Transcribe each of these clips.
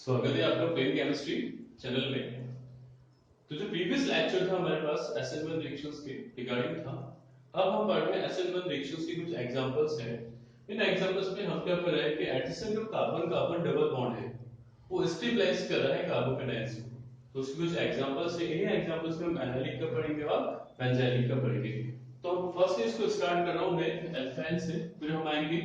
स्वागत है आपका प्लेन केमिस्ट्री चैनल में। तो जो प्रीवियस लेक्चर था हमारे पास SN1 रिएक्शंस के रिगार्डिंग था। अब हम पढ़ रहे हैं SN1 रिएक्शंस की कुछ एग्जांपल्स हैं। इन एग्जांपल्स में हम क्या कर रहे हैं कि एडिशन जो कार्बन कार्बन डबल बॉन्ड है वो स्टेबलाइज कर रहा है कार्बोकेटायंस को। तो उसके कुछ एग्जांपल्स है, इन्हीं एग्जांपल्स में हम एनालिक का पढ़ेंगे और बेंजाइलिक का पढ़ेंगे। तो फर्स्ट इसको स्टार्ट कर रहा हूं मैं एल्काइल से, फिर हम आएंगे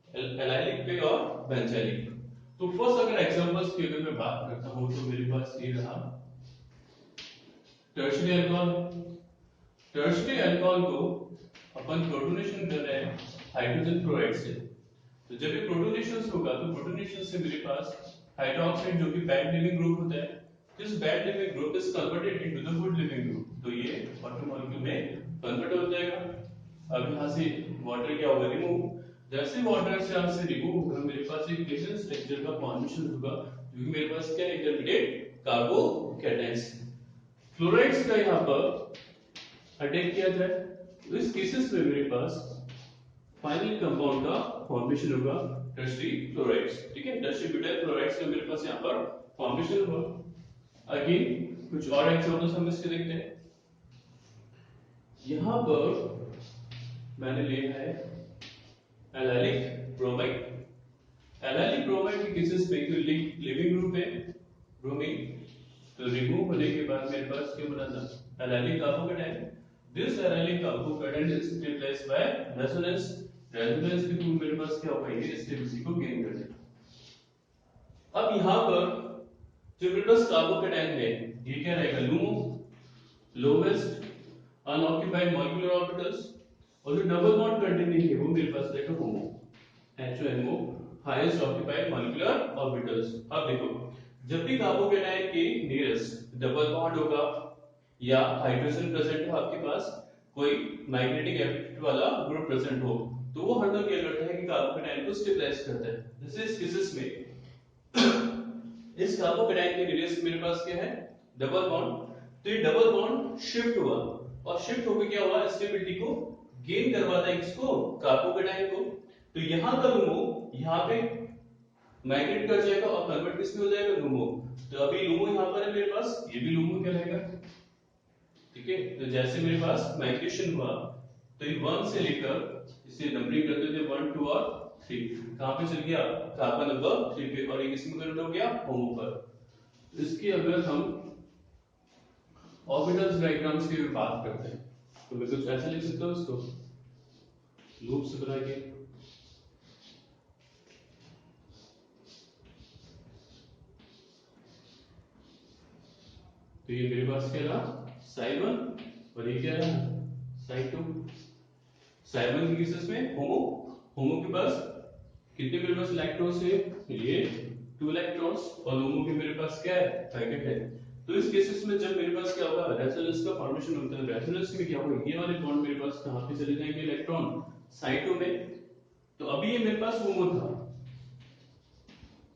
एलाइलिक पे और बेंजाइलिक पे। तो फर्स्ट अगर एग्जांपल्स की अगर मैं बात करता हूं तो मेरे पास ये रहा टर्शियरी अल्कोहल। टर्शियरी अल्कोहल को अपन प्रोटोनेशन कर रहे हैं हाइड्रोजन क्लोराइड से। तो जब ये प्रोटोनेशन होगा तो प्रोटोनेशन से मेरे पास हाइड्रोक्साइड जो कि बैड लिविंग ग्रुप होता है, this bad leaving group is converted into the good leaving group. तो ये वाटर मॉलिक्यूल में कन्वर्ट हो जाएगा। अब यहां से वाटर क्या होगा, रिमूव। जैसे वाटर से यहां से रिमूव होगा मेरे पास एक प्रेशर स्ट्रक्चर का फॉर्मेशन होगा जो कि मेरे पास क्या इंटरमीडिएट कार्बोकैटायंस फ्लोराइड्स का यहां पर अटैक किया जाए। तो इस केसेस में मेरे पास फाइनल कंपाउंड का फॉर्मेशन होगा टर्शियरी क्लोराइड्स। ठीक है, टर्शियरी ब्यूटाइल क्लोराइड्स का मेरे पास यहां पर फॉर्मेशन होगा। अगेन कुछ और एग्जांपल्स हम इसके देखते हैं। यहां पर मैंने लिया है एलाइलिक ब्रोमाइड। एलाइलिक ब्रोमाइड के केसेस में जो लिविंग ग्रुप है ब्रोमीन, तो रिमूव होने के बाद मेरे पास क्या बना था allylic carbocation. This allylic carbocation is replaced by resonance. Resonance के थ्रू मेरे पास क्या होगा, ये स्टेबिलिटी को गेन कर लेगा। अब यहां पर जो मेरे पास कार्बोकेटायन है ये क्या रहेगा, LUMO, lowest unoccupied molecular orbitals. और जो डबल बॉन्ड कंटेनिंग है वो मेरे पास रहेगा HOMO, HOMO, highest occupied molecular orbitals. अब देखो जब भी कार्बोकेटायन के नियरेस्ट डबल बॉन्ड होगा या हाइड्रोजन प्रेजेंट हो आपके पास, कोई मैग्नेटिक एफेक्ट वाला ग्रुप प्रेजेंट हो, तो वो हरदम क्या करता है कि कार्बोकेटायन को स्टेबलाइज करता है। जैसे इस केसेस में इस कार्बोकेटायन के नियरेस्ट मेरे पास क्या है, डबल बॉन्ड। तो ये डबल बॉन्ड शिफ्ट हुआ और शिफ्ट होकर क्या हुआ, स्टेबिलिटी को गेन करवाता है किसको, कार्बोकेटायन को। तो यहां का LUMO यहां पे माइग्रेट कर जाएगा और कन्वर्ट किस में हो जाएगा, LUMO। तो अभी LUMO यहां पर है मेरे पास, ये भी LUMO कहलाएगा। ठीक है, तो जैसे मेरे पास माइग्रेशन हुआ तो ये 1 से लेकर इसे नंबरिंग करते थे 1 2 और 3, कहां पे चल गया, कार्बन नंबर 3 पे, और ये किस में कन्वर्ट हो गया, HOMO पर। तो इसकी अगर हम ऑर्बिटल्स डायग्राम्स की बात करते हैं तो मैं कुछ ऐसे लिख सकता हूं इसको लूप्स बना के। तो ये मेरे पास क्या रहा, psi1 और ये क्या रहा, psi2। psi1 के केसेस में होमो, होमो के पास कितने मेरे पास इलेक्ट्रॉन्स है, ये 2 इलेक्ट्रॉन्स, और LUMO के मेरे पास क्या है, पैकेट है। तो इस केसेस में जब मेरे पास क्या होगा, रेजोनेंस का फॉर्मेशन होता है। रेजोनेंस में क्या होगा, ये वाले बॉन्ड मेरे पास कहां पे चले जाएंगे, इलेक्ट्रॉन psi2 में। तो अभी ये मेरे पास होमो था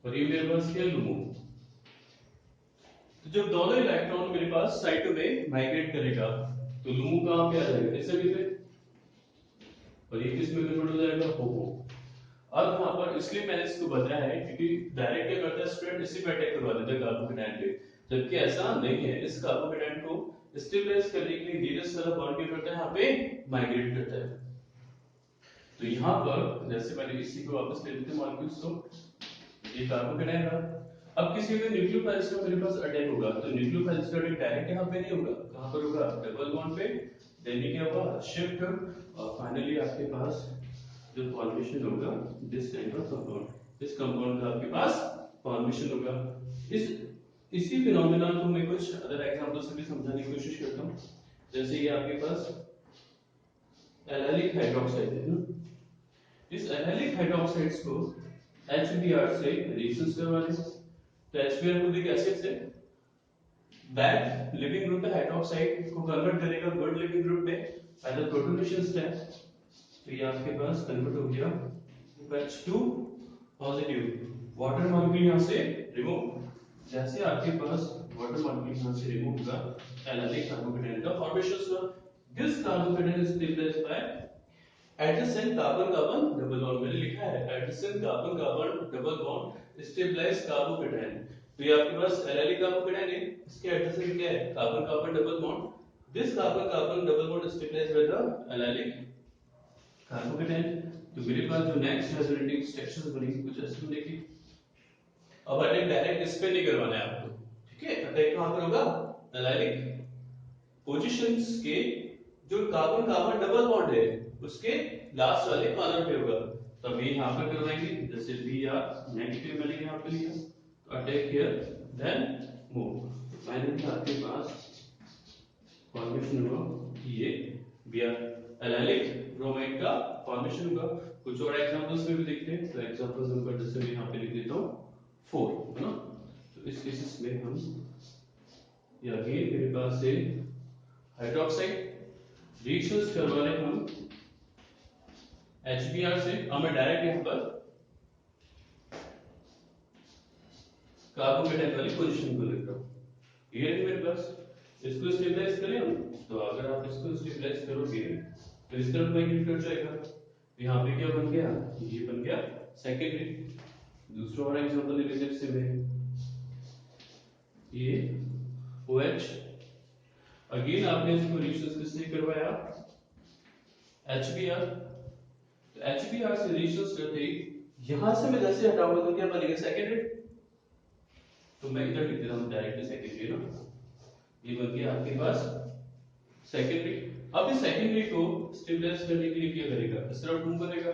और ये मेरे पास क्या, LUMO। तो जब दोनों इलेक्ट्रॉन मेरे पास साइड में माइग्रेट करेगा तो LUMO कहां पे आ जाएगा, इस जगह पे, और ये किस में कन्वर्ट हो जाएगा, HOMO। अब यहां पर इसलिए मैंने इसको बताया है क्योंकि डायरेक्ट क्या करता है स्टूडेंट, इसी पे अटैक करवा देता है कार्बोकेटायन पे, जबकि ऐसा नहीं है। इस कार्बोकेटायन को स्टेबलाइज करने के लिए नीरस वाला बॉन्ड क्या करता है, यहां पे माइग्रेट करता है। तो यहां पर जैसे मैंने इसी को वापस ले लेते हैं मॉलिक्यूल्स को, ये कार्बोकेटायन रहा। अब किसी भी न्यूक्लियोफाइल्स का मेरे पास अटैक होगा तो न्यूक्लियोफाइल्स का अटैक डायरेक्ट यहां पे नहीं होगा, कहां पर होगा, डबल बॉन्ड पे। देन ये क्या होगा, शिफ्ट, और फाइनली आपके पास जो फॉर्मेशन होगा दिस काइंड ऑफ कंपाउंड, इस कंपाउंड का आपके पास फॉर्मेशन होगा। इस इसी फिनोमेना को मैं कुछ अदर एग्जांपल से भी समझाने की कोशिश करता हूं। जैसे ये आपके पास एल्काइलिक हाइड्रोक्साइड है ना, इस एल्काइलिक हाइड्रोक्साइड्स को HBr से रिएक्शंस करवाने से, तो HBr को एक एसिड से बैड लिविंग ग्रुप है हाइड्रोक्साइड को कन्वर्ट करेगा गुड लिविंग ग्रुप में बाय द प्रोटोनेशन स्टेप। तो ये आपके पास कन्वर्ट हो गया H2 पॉजिटिव, वाटर मॉलिक्यूल यहां से रिमूव। जैसे आपके पास वाटर मॉलिक्यूल यहां से रिमूव होगा एल्काइलिक कार्बोकेटायन का फॉर्मेशन हुआ। This carbocation is stabilised by adjacent carbon carbon double bond मैंने लिखा है adjacent carbon carbon double bond stabilize carbocation. तो ये आपके पास एल्काइल कार्बोकेटायन है, इसके एडजेसेंट क्या है carbon carbon double bond. This carbon carbon double bond stabilize by the alkyl carbocation. तो मेरे पास जो नेक्स्ट रेजोनेटिंग स्ट्रक्चर्स बनेंगे कुछ ऐसे बनेगी। अब अटैक डायरेक्ट इस पे नहीं करवाना है आपको, ठीक है। अटैक कहां पर होगा एल्काइल पोजीशंस के जो कार्बन कार्बन डबल बॉन्ड है उसके लास्ट वाले कॉर्नर पे होगा। तो अभी यहां पर करवाएंगे जैसे बी आर नेगेटिव मैंने यहां पे लिया तो attack here then move. Finally आपके पास फॉर्मेशन होगा ये बी आर एल्काइलिक ब्रोमाइड का फॉर्मेशन होगा। कुछ और एग्जांपल्स में भी देखते हैं। तो एग्जांपल्स नंबर जैसे मैं यहां पे लिख देता हूं 4 है ना। तो इस केसेस में हम ये अगेन मेरे पास है हाइड्रोक्साइड रिएक्शंस करवा रहे हम HBr से। अब मैं डायरेक्ट यहां पर कार्बोकेटायन वाली पोजीशन को लिख रहा हूं। ये है मेरे पास, इसको स्टेबलाइज करें हम। तो अगर आप इसको स्टेबलाइज करोगे तो इस तरफ माइग्रेट कर जाएगा। यहां पे क्या बन गया ये बन गया सेकेंडरी। दूसरा और एग्जांपल ले लेते हैं इससे में ये OH अगेन आपने इसको रिएक्शंस किससे करवाया HBr। तो HBr से रिएक्शंस करते यहां से मैं जैसे हटाऊंगा तो क्या बनेगा सेकेंडरी। तो मैं इधर लिख देता हूं डायरेक्ट सेकेंडरी ना। ये बन गया आपके पास सेकेंडरी। अब इस सेकेंडरी को स्टेबलाइज करने के लिए क्या करेगा इस तरफ मूव करेगा।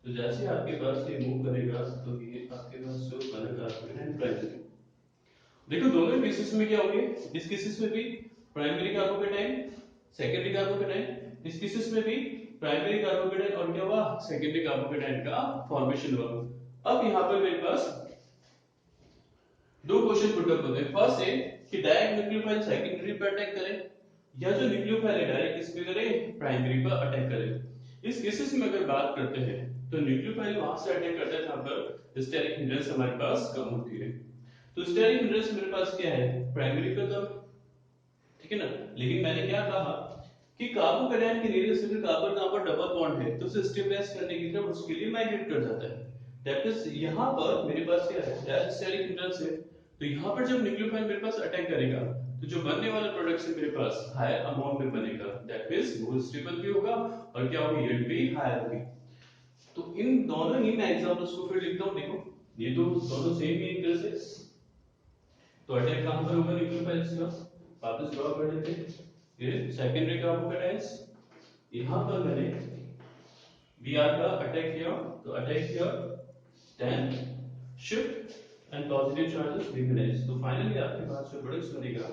तो जैसे आपके पास ये मूव करेगा तो ये आपके पास जो बना कार्बोकेटायन प्राइमरी। देखो दोनों केसेस में क्या होंगे, इस केसेस में भी प्राइमरी कार्बोकेटायन सेकेंडरी कार्बोकेटायन, इस केसेस में भी प्राइमरी कार्बोकेटायन और क्या हुआ सेकेंडरी कार्बोकेटायन का फॉर्मेशन हुआ। अब यहां पर मेरे पास दो क्वेश्चन पुट अप होते हैं। फर्स्ट है कि डायरेक्ट न्यूक्लियोफाइल सेकेंडरी पर अटैक करे या जो न्यूक्लियोफाइल है डायरेक्ट किस पे करे प्राइमरी पर अटैक करे। इस केसेस में अगर बात करते हैं तो न्यूक्लियोफाइल वहां से अटैक करता है जहां पर स्टेरिक हिंड्रेंस हमारे पास कम होती है। तो स्टेरिक हिंड्रेंस मेरे पास क्या है प्राइमरी पे कम, ठीक है ना। लेकिन मैंने क्या कहा कि कार्बोकेटायन के nearest single carbon carbon double bond है तो उसे स्टेबलाइज करने की तरफ उसके लिए माइग्रेट कर जाता है। दैट इज यहां पर मेरे पास क्या है स्टेरिक हिंड्रेंस है। तो यहां पर जब न्यूक्लियोफाइल मेरे पास अटैक करेगा तो जो बनने वाला प्रोडक्ट है मेरे पास हायर अमाउंट में बनेगा। दैट मींस मोर स्टेबल भी होगा और क्या होगी यील्ड भी हायर होगी। तो इन दोनों ही मैं एग्जांपल्स को फिर लिखता हूं। देखो ये तो दोनों सेम ही एक तरह से। तो अटैक कहां पर होगा न्यूक्लियोफाइल्स का वापस ड्रॉ कर लेते हैं। ये सेकेंडरी कार्बोकेटायंस यहां पर मैंने Br का अटैक किया तो अटैक किया then shift and positive charges diminish. तो फाइनली आपके पास जो प्रोडक्ट बनेगा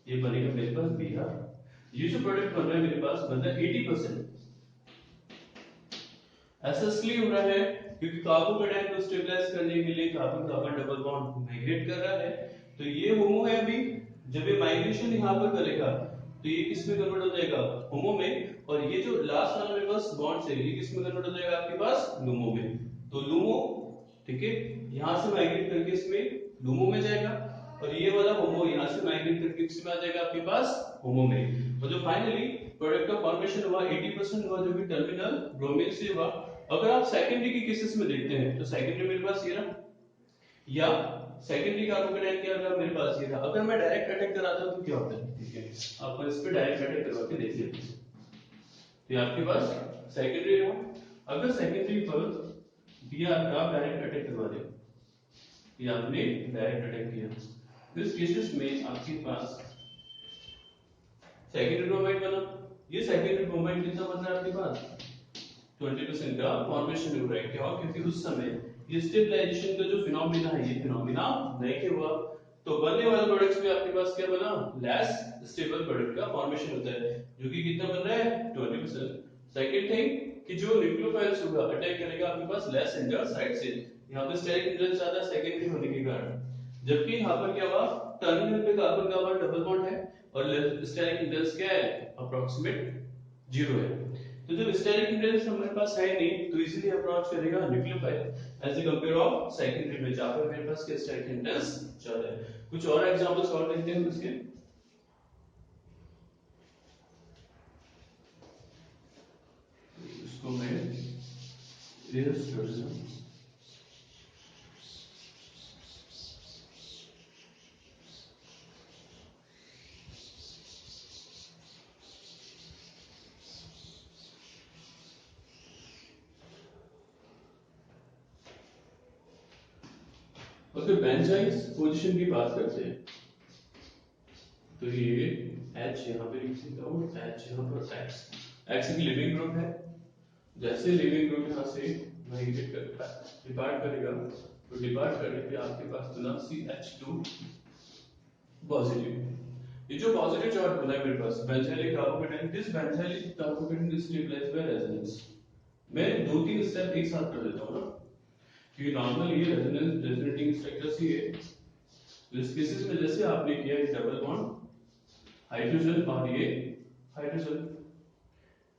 ये बनेगा मेरे पास Br। ये जो प्रोडक्ट बन रहा है मेरे पास बन रहा है 80%। ऐसा इसलिए हो रहा है क्योंकि कार्बोकेटायन को स्टेबलाइज करने के लिए carbon carbon double bond migrate कर रहा है। तो ये होमो है अभी, जब ये माइग्रेशन यहां पर करेगा तो ये किस में कन्वर्ट हो जाएगा होमो में। और ये जो लास्ट वाला मेरे पास बॉन्ड है ये किस में कन्वर्ट हो जाएगा आपके पास लुमो में। तो लुमो ठीक है यहां से माइग्रेट करके इसमें लुमो में जाएगा और ये वाला होमो यहां से माइग्रेट करके किस में आ जाएगा आपके पास होमो में। और जो फाइनली प्रोडक्ट का फॉर्मेशन हुआ 80% हुआ जो कि टर्मिनल ब्रोमीन से हुआ। अगर आप सेकेंडरी के केसेस में देखते हैं तो सेकेंडरी मेरे पास ये रहा या सेकेंडरी कार्बोकेटायन क्या रहा मेरे पास ये रहा। अगर मैं डायरेक्ट अटैक कराता हूं तो क्या होता है ठीक है आप इस पे डायरेक्ट अटैक करवा के देख लेते हैं। तो आपके पास सेकेंडरी रहा। अगर सेकेंडरी पर Br का डायरेक्ट अटैक करवा दिया ये आपने डायरेक्ट अटैक किया इस केसेस में आपके पास सेकेंडरी ब्रोमाइड बना। ये सेकेंडरी ब्रोमाइड कितना बन रहा है आपके पास 20% का फॉर्मेशन हो रहा है। क्यों क्योंकि उस समय ये स्टेबलाइजेशन का जो फिनोमेना है ये फिनोमेना नहीं हुआ। तो बनने वाले प्रोडक्ट्स में आपके पास क्या बना लेस स्टेबल प्रोडक्ट का फॉर्मेशन होता है जो कि कितना बन रहा है 20%। सेकंड थिंग कि जो न्यूक्लियोफाइल्स होगा अटैक करेगा आपके पास लेस इंटर साइड से। यहां पे स्टेरिक हिंड्रेंस ज्यादा सेकेंडरी होने के कारण, जबकि यहां पर क्या हुआ टर्मिनल पे कार्बन कार्बन डबल बॉन्ड है और स्टेरिक हिंड्रेंस क्या है अप्रोक्सीमेट 0 है। तो जब स्टेरिक हिंड्रेंस हमारे पास है नहीं तो इजीली अप्रोच करेगा nucleophile as a compare of secondary में जहां पर मेरे पास स्टेरिक हिंड्रेंस ज्यादा है। कुछ और एग्जांपल्स और देखते हैं इसके। इसको मैं इरेज कर दूं। अगर बेंजाइल पोजीशन की बात करते हैं तो ये H यहाँ पे लिख देता हूँ, H यहाँ पर X एक लिविंग ग्रुप है। जैसे लिविंग ग्रुप यहाँ से माइग्रेट करता है, डिपार्ट करेगा, तो डिपार्ट करने पे आपके पास बना CH2 पॉजिटिव। ये जो पॉजिटिव चार्ज बना है मेरे पास benzylic carbocation, this benzylic carbocation is stabilised by resonance. मैं दो तीन स्टेप एक साथ कर देता हूँ ना, क्योंकि नॉर्मल ये रेजोनेटिंग स्ट्रक्चर ही है। इस केसेस में जैसे आपने किया है डबल बॉन्ड हाइड्रोजन और ये हाइड्रोजन,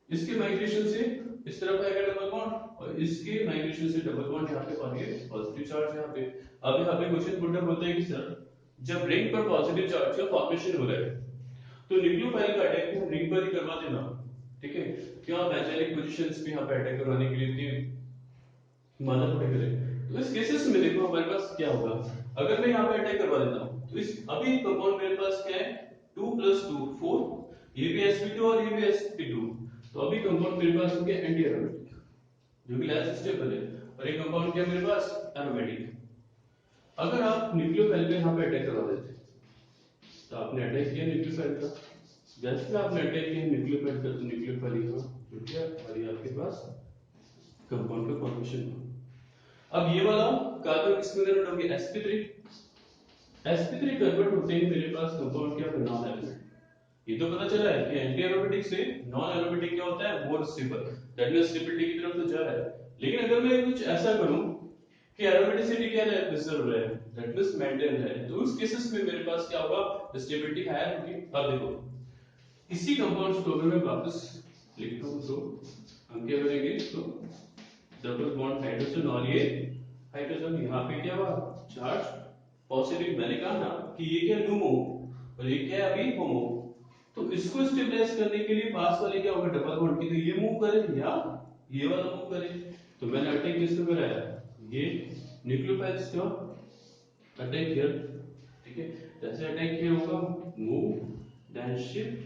इसके माइग्रेशन से इस तरफ आएगा डबल बॉन्ड और इसके माइग्रेशन से डबल बॉन्ड यहाँ पे और ये पॉजिटिव चार्ज यहाँ पे। अब यहाँ पे क्वेश्चन पुट अप होता है कि सर जब रिंग पर पॉजिटिव चार्ज का फॉर्मेशन हो रहा है तो न्यूक्लियोफाइल का अटैक को रिंग पर ही करवा देना, ठीक है? क्या बेंजाइलिक पोजीशंस पे यहाँ पे अटैक करवाने के लिए इतनी माना थोड़ी करें। तो इस केसेस में देखो हमारे पास क्या होगा, अगर मैं यहाँ पे अटैक करवा देता हूँ तो इस अभी कंपाउंड मेरे पास क्या है 2 + 2 4, ये भी sp2 और ये भी sp2, तो अभी कंपाउंड मेरे पास हो गया एंटी एरोमेटिक जो कि लेस स्टेबल है, और एक कंपाउंड क्या मेरे पास एरोमेटिक। अगर आप न्यूक्लियोफाइल पे यहाँ पे अटैक करवा देते तो आपने अटैक किया न्यूक्लियोफाइल का, जैसे आपने अटैक किया न्यूक्लियोफाइल का तो न्यूक्लियोफाइल यहाँ जुड़ गया और ये आपके पास कंपाउंड का फॉर्मेशन हुआ। अब ये वाला कार्बन किसमें कन्वर्ट हो गया sp3, sp3 कन्वर्ट होते ही मेरे पास कंपाउंड क्या बना है, ये तो पता चला है कि एंटी एरोमेटिक से नॉन एरोमेटिक क्या होता है more stable, that means stability की तरफ तो जा रहा है। लेकिन अगर मैं कुछ ऐसा करूं कि एरोमेटिसिटी क्या है प्रिजर्व है, दैट मींस मेंटेन है, तो उस केसेस में मेरे पास क्या होगा स्टेबिलिटी हायर होगी। अब देखो इसी कंपाउंड्स को अगर मैं वापस लिखता हूं तो हम क्या करेंगे, तो डबल बॉन्ड हाइड्रोजन और ये हाइड्रोजन, यहाँ पे क्या हुआ चार्ज पॉजिटिव, मैंने कहा ना कि ये क्या लूमो और ये क्या है अभी होमो, तो इसको स्टेबलाइज करने के लिए पास वाले क्या होगा डबल बॉन्ड की, तो ये मूव करे या ये वाला मूव करे। तो मैंने अटैक किसको कराया, ये न्यूक्लियोफाइल्स का अटैक किया, ठीक है? जैसे अटैक किया होगा move then shift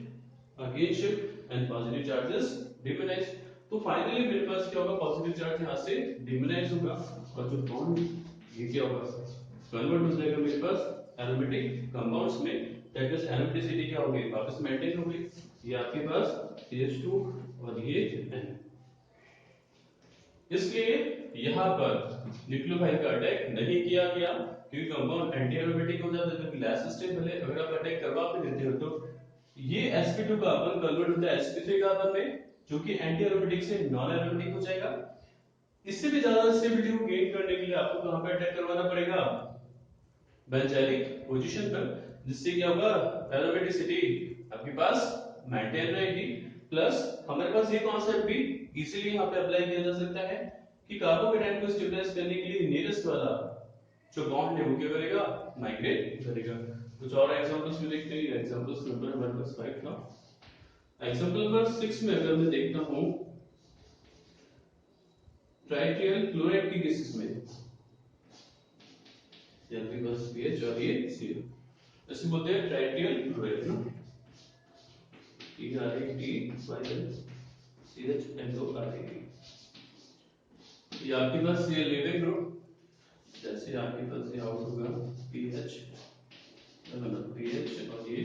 again shift and positive charges diminish, तो फाइनली मेरे पास क्या होगा पॉजिटिव चार्ज यहां से डिमोनाइज होगा और जो बॉन्ड ये क्या होगा कन्वर्ट हो जाएगा मेरे पास एरोमेटिक कंपाउंड्स में, दैट इज एरोमेटिसिटी क्या होगी वापस मेंटेन होगी। ये आपके पास CH2 और ये N, इसलिए यहां पर न्यूक्लियोफाइल का अटैक नहीं किया गया क्योंकि कंपाउंड एंटी एरोमेटिक हो जाता है जो कि लेस स्टेबल है। अगर आप अटैक करवा भी देते हो तो ये sp2 कार्बन कन्वर्ट होता है sp3 कार्बन में जो कि एंटी एरोमेटिक से नॉन एरोमेटिक हो जाएगा। इससे भी ज्यादा स्टेबिलिटी को गेन करने के लिए आपको कहां पे अटैक करवाना पड़ेगा बेंजाइलिक पोजीशन पर, जिससे क्या होगा एरोमेटिसिटी आपके पास मेंटेन रहेगी। प्लस हमारे पास ये कांसेप्ट भी इजीली यहां पे अप्लाई किया जा सकता है कि कार्बोकेटाइन को स्टेबलाइज करने के लिए नियरेस्ट वाला जो बॉन्ड है वो क्या करेगा माइग्रेट करेगा। कुछ और एग्जांपल्स भी देखते हैं, एग्जांपल्स नंबर हमारे पास 5 था। एग्जांपल नंबर 6 में अगर मैं देखता हूं ट्राइट्रियल क्लोराइड की केसेस में आपके पास पीएच और ये सीओ, ऐसे बोलते हैं ट्राइट्रियल क्लोराइड ना, TRAT CHNO, ये आपके पास ये लिविंग ग्रुप, जैसे आपके पास ये आउट होगा पीएच और ये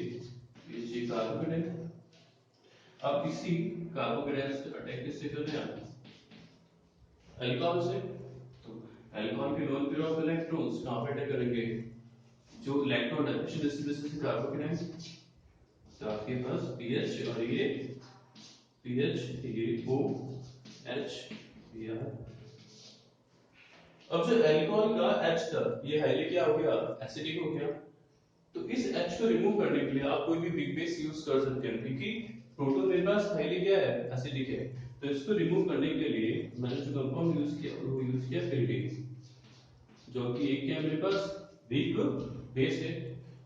पीएच कार्बोकेटाइन। अब इसी कार्बोकेटाइन से अटैक किससे कर रहे हैं अल्कोहल से, तो अल्कोहल के लोन पेयर ऑफ इलेक्ट्रॉन्स कहां पे अटैक करेंगे जो इलेक्ट्रॉन डायरेक्शन इस वजह से कार्बोकेटाइन, तो आपके पास पीएच और ये पीएच ये OH या अब जो अल्कोहल का H था ये हाईली क्या हो गया एसिडिक हो गया, तो इस H को रिमूव करने के लिए आप कोई भी बिग बेस यूज कर सकते हैं क्योंकि प्रोटॉन मेरे पास हाईली क्या है एसिडिक है, तो इसको रिमूव करने के लिए मैंने जो कंपाउंड यूज किया वो यूज किया pyridine, जो कि एक क्या मेरे पास वीक बेस है,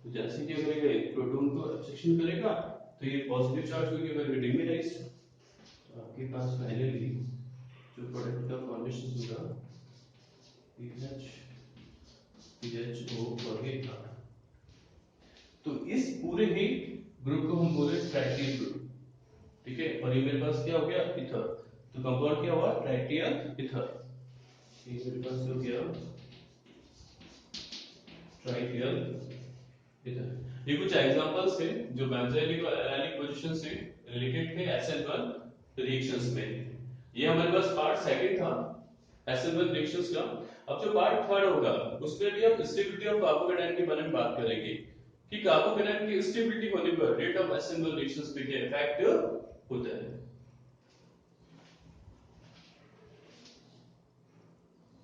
तो जैसे क्या करेगा एक प्रोटॉन को एक्सेप्शन करेगा तो ये पॉजिटिव चार्ज को क्या करेगा डिमिनाइज, तो आपके पास फाइनली जो प्रोडक्ट का फॉर्मेशन होगा PHO और इथान। तो इस पूरे ही ग्रुप को हम बोले ट्राइटियल ग्रुप, ठीक है। और ये मेरे पास क्या हो गया, इथर। तो कंपाउंड क्या हुआ, ट्राइटियल इथर। ये मेरे पास हो गया ट्राइटियल इथर। ये कुछ एग्जांपल्स थे जो बेंजोइलिक और एराइलिक पोजीशन से रिलेटेड थे SN1 रिएक्शंस में। ये हमारे पास पार्ट सेकंड था SN1 रिएक्शंस का। अब जो पार्ट थर्ड होगा उसमें भी हम स्टेबिलिटी ऑफ कार्बोकेटायन के बारे में बात करेंगे कि कार्बोकेटायन की स्टेबिलिटी होने पर रेट ऑफ SN1 रिएक्शंस पे क्या इफेक्ट होता है।